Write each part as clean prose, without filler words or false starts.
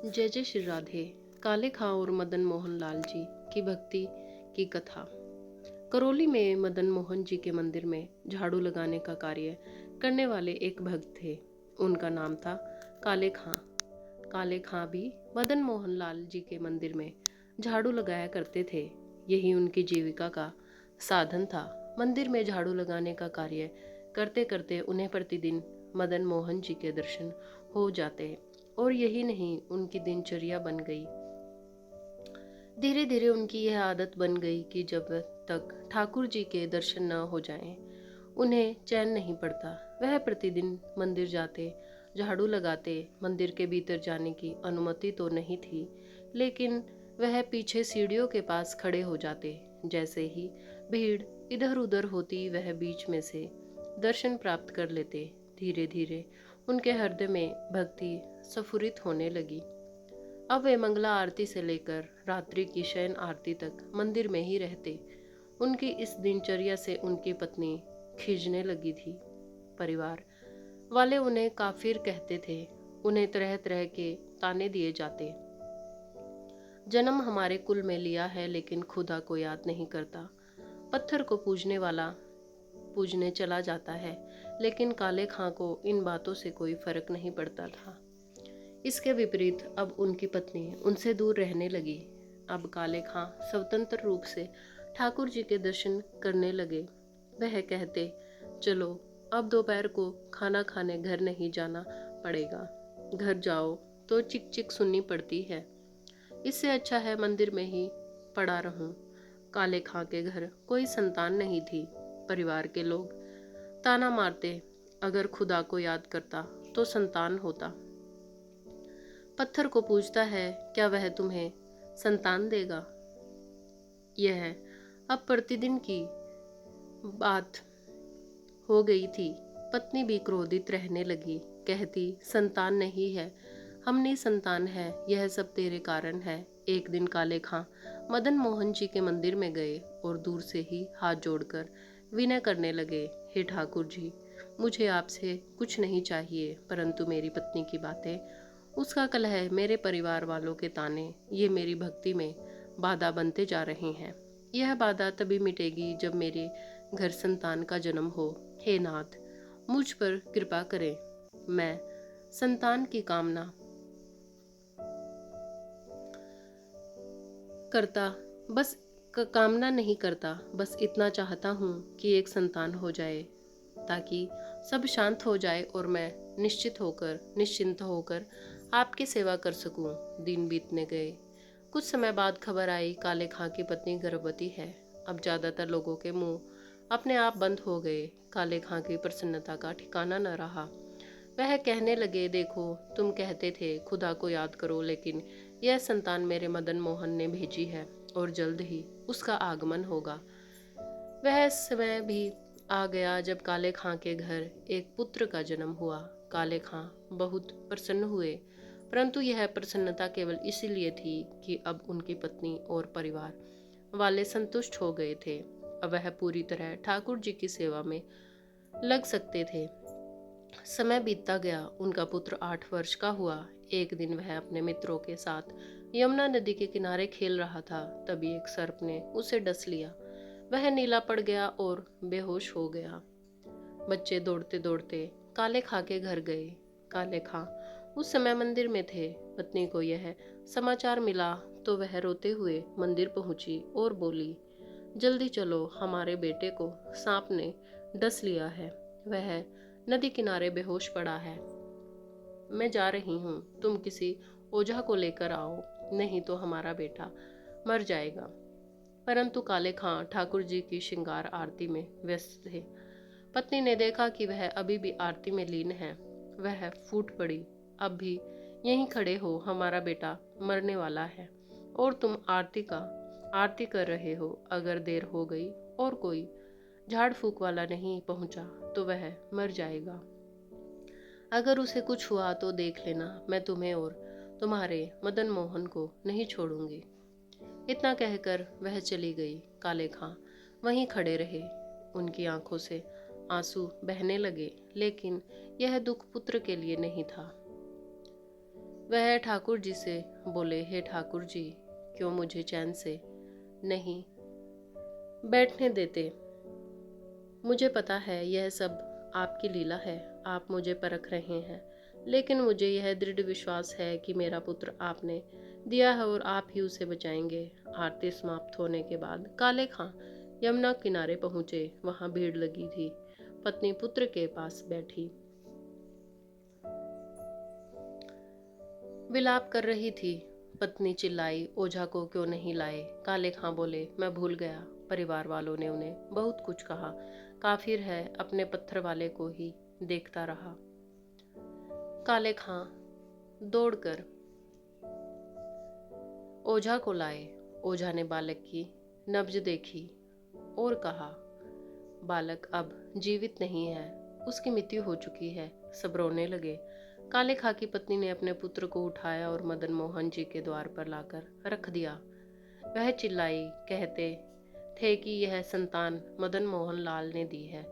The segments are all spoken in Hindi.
जय जय श्री राधे। काले खां और मदन मोहन लाल जी की भक्ति की कथा। करौली में मदन मोहन जी के मंदिर में झाड़ू लगाने का कार्य करने वाले एक भक्त थे। उनका नाम था काले खां। काले खां भी मदन मोहन लाल जी के मंदिर में झाड़ू लगाया करते थे। यही उनकी जीविका का साधन था। मंदिर में झाड़ू लगाने का कार्य करते करते उन्हें प्रतिदिन मदन मोहन जी के दर्शन हो जाते और यही नहीं, उनकी दिनचर्या बन गई। धीरे धीरे उनकी यह आदत बन गई कि जब तक ठाकुर जी के दर्शन न हो जाएं, उन्हें चैन नहीं पड़ता। वह प्रतिदिन मंदिर जाते, झाड़ू लगाते। मंदिर के भीतर जाने की अनुमति तो नहीं थी, लेकिन वह पीछे सीढ़ियों के पास खड़े हो जाते। जैसे ही भीड़ इधर उधर होती, वह बीच में से दर्शन प्राप्त कर लेते। धीरे धीरे उनके हृदय में भक्ति स्फुरित होने लगी। अब वे मंगला आरती से लेकर रात्रि की शयन आरती तक मंदिर में ही रहते। उनकी इस दिनचर्या से उनकी पत्नी खींचने लगी थी। परिवार वाले उन्हें काफिर कहते थे। उन्हें तरह तरह के ताने दिए जाते। जन्म हमारे कुल में लिया है, लेकिन खुदा को याद नहीं करता। पत्थर को पूजने वाला पूजने चला जाता है, लेकिन काले खां को इन बातों से कोई फर्क नहीं पड़ता था। इसके विपरीत अब उनकी पत्नी उनसे दूर रहने लगी। अब काले खां स्वतंत्र रूप से ठाकुर जी के दर्शन करने लगे। वह कहते, चलो अब दोपहर को खाना खाने घर नहीं जाना पड़ेगा। घर जाओ तो चिक चिक सुननी पड़ती है। इससे अच्छा है मंदिर में ही पड़ा रहूं। काले खां के घर कोई संतान नहीं थी। परिवार के लोग ताना मारते, अगर खुदा को याद करता तो संतान होता। पत्थर को पूजता है, क्या वह तुम्हें संतान देगा? यह अब प्रतिदिन की बात हो गई थी। पत्नी भी क्रोधित रहने लगी। कहती, संतान नहीं है, हमने संतान है, यह सब तेरे कारण है। एक दिन काले खां मदन मोहन जी के मंदिर में गए और दूर से ही हाथ जोड़कर विनय करने लगे, हे ठाकुर जी, मुझे आपसे कुछ नहीं चाहिए, परंतु मेरी पत्नी की बातें, उसका कलह, मेरे परिवार वालों के ताने, ये मेरी भक्ति में बाधा बनते जा रहे हैं। यह बाधा तभी मिटेगी जब मेरे घर संतान का जन्म हो। हे नाथ, मुझ पर कृपा करें। मैं संतान की कामना करता बस कामना नहीं करता, बस इतना चाहता हूँ कि एक संतान हो जाए, ताकि सब शांत हो जाए और मैं निश्चिंत होकर आपकी सेवा कर सकूं। दिन बीतने गए। कुछ समय बाद खबर आई, काले खां की पत्नी गर्भवती है। अब ज्यादातर लोगों के मुंह अपने आप बंद हो गए। काले खां की प्रसन्नता का ठिकाना न रहा। वह कहने लगे, देखो, तुम कहते थे खुदा को याद करो, लेकिन यह संतान मेरे मदन मोहन ने भेजी है और जल्द ही उसका आगमन होगा। वह समय भी आ गया जब काले खां के घर एक पुत्र का जन्म हुआ। काले खां बहुत प्रसन्न हुए, परंतु यह प्रसन्नता केवल इसीलिए थी कि अब उनकी पत्नी और परिवार वाले संतुष्ट हो गए थे। अब वह पूरी तरह ठाकुर जी की सेवा में लग सकते थे। समय बीतता गया। उनका पुत्र 8 वर्ष का हुआ। एक दिन वह अपने मित्रों के साथ यमुना नदी के किनारे खेल रहा था। तभी एक सर्प ने उसे डस लिया। वह नीला पड़ गया और बेहोश हो गया। बच्चे दौड़ते दौड़ते काले खां के घर गए। काले खां उस समय मंदिर में थे। पत्नी को यह समाचार मिला तो वह रोते हुए मंदिर पहुंची और बोली, जल्दी चलो, हमारे बेटे को सांप ने डस लिया है। वह नदी किनारे बेहोश पड़ा है। मैं जा रही हूँ, तुम किसी ओझा को लेकर आओ, नहीं तो हमारा बेटा मर जाएगा। परंतु काले खां ठाकुर जी की श्रृंगार आरती में व्यस्त थे। पत्नी ने देखा कि वह अभी भी आरती में लीन है। वह फूट पड़ी, अब भी यहीं खड़े हो, हमारा बेटा मरने वाला है और तुम आरती कर रहे हो। अगर देर हो गई और कोई झाड़ फूक वाला नहीं पहुंचा तो वह मर जाएगा। अगर उसे कुछ हुआ तो देख लेना, मैं तुम्हें और तुम्हारे मदन मोहन को नहीं छोड़ूंगी। इतना कहकर वह चली गई। काले खां वहीं खड़े रहे। उनकी आंखों से आंसू बहने लगे, लेकिन यह दुख पुत्र के लिए नहीं था। वह ठाकुर जी से बोले, हे ठाकुर जी, क्यों मुझे चैन से नहीं बैठने देते? मुझे पता है यह सब आपकी लीला है, आप मुझे परख रहे हैं, लेकिन मुझे यह दृढ़ विश्वास है कि मेरा पुत्र आपने दिया है और आप ही उसे बचाएंगे। आरती समाप्त होने के बाद काले खां यमुना किनारे पहुंचे। वहां भीड़ लगी थी। पत्नी पुत्र के पास बैठी विलाप कर रही थी। पत्नी चिल्लाई, ओझा को क्यों नहीं लाए? काले खां बोले, मैं भूल गया। परिवार वालों ने उन्हें बहुत कुछ कहा। काफिर है, अपने पत्थर वाले को ही देखता रहा। काले खां दौड़कर ओझा को लाए। ओझा ने बालक की नब्ज देखी और कहा, बालक अब जीवित नहीं है, उसकी मृत्यु हो चुकी है। सब रोने लगे। काले खां की पत्नी ने अपने पुत्र को उठाया और मदन मोहन जी के द्वार पर लाकर रख दिया। वह चिल्लाई, कहते थे कि यह संतान मदन मोहन लाल ने दी है,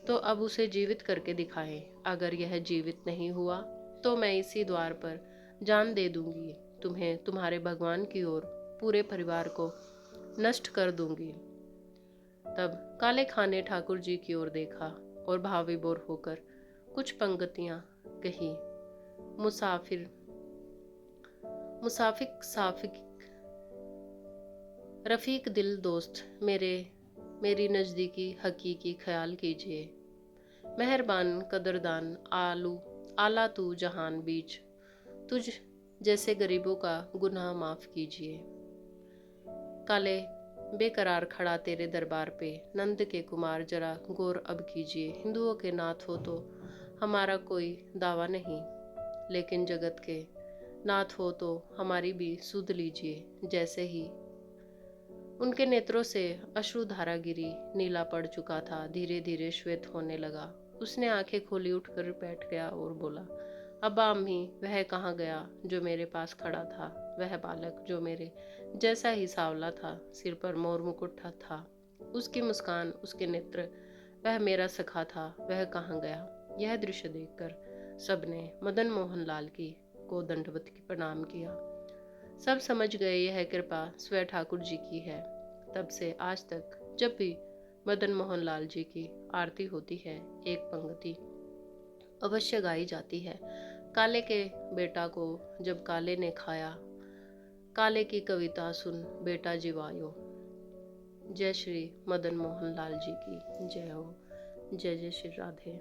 तो अब उसे जीवित करके दिखाएं। अगर यह जीवित नहीं हुआ तो मैं इसी द्वार पर जान दे दूंगी, तुम्हें, तुम्हारे भगवान की ओर पूरे परिवार को नष्ट कर दूंगी। तब काले खां ने ठाकुर जी की ओर देखा और भाव विभोर होकर कुछ पंक्तियां कही। मुसाफिर मुसाफिक साफिक रफीक दिल दोस्त, मेरी नज़दीकी हकीकी ख्याल कीजिए। मेहरबान कदरदान आला तू जहान बीच, तुझ जैसे गरीबों का गुनाह माफ कीजिए। काले बेकरार खड़ा तेरे दरबार पे, नंद के कुमार जरा गौर अब कीजिए। हिंदुओं के नाथ हो तो हमारा कोई दावा नहीं, लेकिन जगत के नाथ हो तो हमारी भी सुध लीजिए। जैसे ही उनके नेत्रों से अश्रुधारा गिरी, नीला पड़ चुका था, धीरे धीरे श्वेत होने लगा। उसने आंखें खोली, उठकर बैठ गया और बोला, अब्बा अम्मी, वह कहाँ गया जो मेरे पास खड़ा था? वह बालक जो मेरे जैसा ही सांवला था, सिर पर मोर मुकुट था, उसकी मुस्कान, उसके नेत्र, वह मेरा सखा था, वह कहाँ गया? यह दृश्य देखकर सबने मदन मोहन लाल की को दंडवत की प्रणाम किया। सब समझ गए यह कृपा स्वयं ठाकुर जी की है। तब से आज तक जब भी मदन मोहन लाल जी की आरती होती है, एक पंक्ति अवश्य गाई जाती है। काले के बेटा को जब काले ने खाया, काले की कविता सुन बेटा जीवायो। जय श्री मदन मोहन लाल जी की जय हो। जय जय श्री राधे।